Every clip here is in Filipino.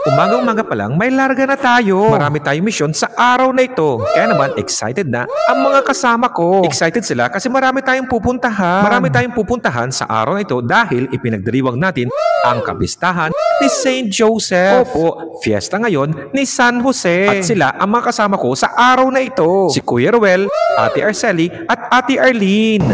Umagang-umaga pa lang, may larga na tayo. Marami tayong misyon sa araw na ito. Kaya naman, excited na ang mga kasama ko. Excited sila kasi marami tayong pupuntahan. Marami tayong pupuntahan sa araw na ito dahil ipinagdiriwang natin ang kapistahan ni Saint Joseph. Opo, fiesta ngayon ni San Jose. At sila ang mga kasama ko sa araw na ito. Si Kuya Ruel, Ate Arceli at Ate Arlene.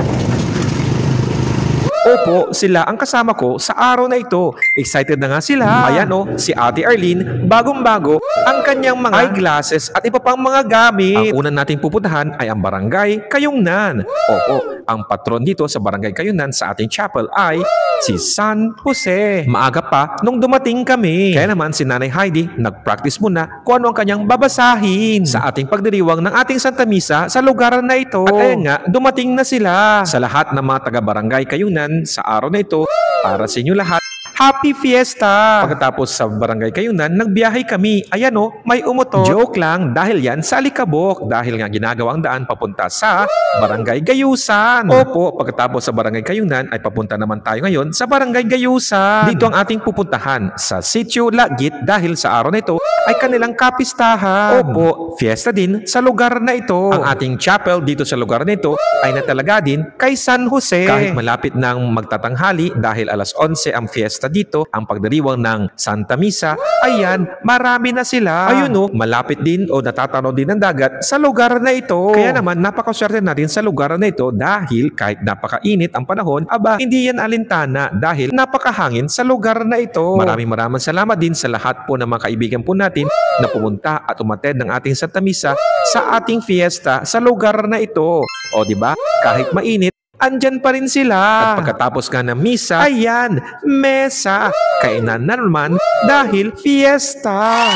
Opo, sila ang kasama ko sa araw na ito. Excited na nga sila. Ayan o, si Ate Arlene, bagong-bago ang kanyang mga eyeglasses at iba pang mga gamit. Ang unang nating pupuntahan ay ang Barangay Kayumnan. Opo, ang patron dito sa Barangay Kayumnan sa ating chapel ay si San Jose. Maaga pa nung dumating kami. Kaya naman si Nanay Heidi nag-practice muna kung ano ang kanyang babasahin sa ating pagdiriwang ng ating Santa Misa sa lugar na ito. At ayan nga, dumating na sila. Sa lahat ng mga taga-Barangay Kayumnan sa araw na ito, para sa inyo lahat, Happy Fiesta! Pagkatapos sa Barangay Kayumnan, nagbiyahe kami. Ayan o, may umutot. Joke lang, dahil yan sa Alikabok. Dahil nga ginagawang daan papunta sa Barangay Gayusan. Opo, pagkatapos sa Barangay Kayumnan, ay papunta naman tayo ngayon sa Barangay Gayusan. Dito ang ating pupuntahan sa Sitio Lagit dahil sa araw na ito ay kanilang kapistahan. Opo, fiesta din sa lugar na ito. Ang ating chapel dito sa lugar na ito ay natalaga din kay San Jose. Kahit malapit nang magtatanghali dahil alas 11 ang fiesta dito, ang pagdiriwang ng Santa Misa, ayan, marami na sila. Ayun o, malapit din o natatanaw din ang dagat sa lugar na ito. Kaya naman, napakaswerte natin sa lugar na ito dahil kahit napakainit ang panahon, aba, hindi yan alintana dahil napakahangin sa lugar na ito. Maraming salamat din sa lahat po ng mga kaibigan po natin na pumunta at umattend ng ating Santa Misa sa ating fiesta sa lugar na ito. O diba, kahit mainit, andyan pa rin sila. At pagkatapos nga ng misa, ayan, mesa. Kainan na naman dahil fiesta.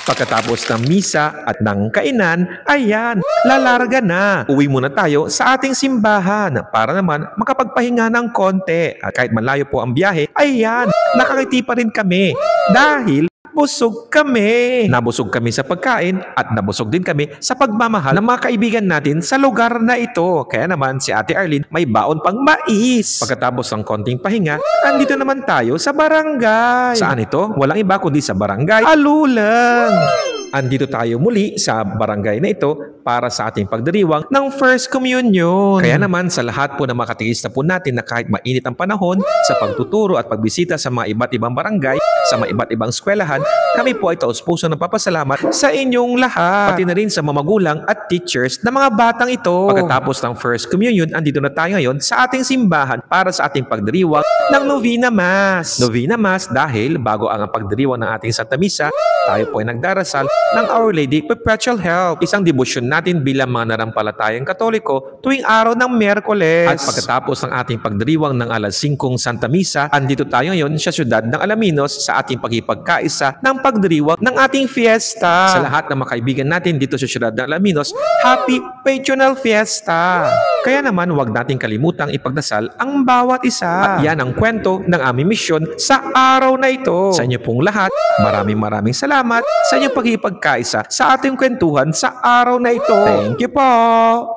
Pagkatapos ng misa at ng kainan, ayan, lalarga na. Uwi muna tayo sa ating simbahan para naman makapagpahinga ng konti. At kahit malayo po ang biyahe, ayan, nakakiti pa rin kami dahil busog kami. Nabusog kami sa pagkain at nabusog din kami sa pagmamahal ng mga kaibigan natin sa lugar na ito. Kaya naman si Ate Arlene may baon pang mais. Pagkatapos ng konting pahinga, andito naman tayo sa barangay. Saan ito? Walang iba kundi sa Barangay Alulang. Andito tayo muli sa barangay na ito para sa ating pagdiriwang ng First Communion. Kaya naman sa lahat po ng mga katikista po natin na kahit mainit ang panahon sa pagtuturo at pagbisita sa mga iba't ibang barangay, sa mga iba't ibang eskwelahan, kami po ay taus-puso ng papasalamat sa inyong lahat. Pati na rin sa mga magulang at teachers ng mga batang ito. Pagkatapos ng First Communion, andito na tayo ngayon sa ating simbahan para sa ating pagdiriwang ng Novena Mass. Novena Mass dahil bago ang pagdiriwang ng ating Santa Misa, tayo po ay nagdarasal ng Our Lady Perpetual Help. Isang debosyon natin bilang mga narampalatayang Katoliko tuwing araw ng Miyerkules. At pagkatapos ng ating pagdiriwang ng alas 5 Santa Misa, andito tayo ngayon sa siyudad ng Alaminos sa ating pagkipagkaisa ng pagdiriwang ng ating fiesta. Sa lahat ng mga kaibigan natin dito sa siyudad ng Alaminos, Happy Patronal Fiesta! Kaya naman huwag nating kalimutang ipagdasal ang bawat isa. At yan ang kwento ng aming misyon sa araw na ito. Sa inyo pong lahat, maraming salamat sa inyong pagkipagkaisa sa ating kwentuhan sa araw na ito. Thank you po!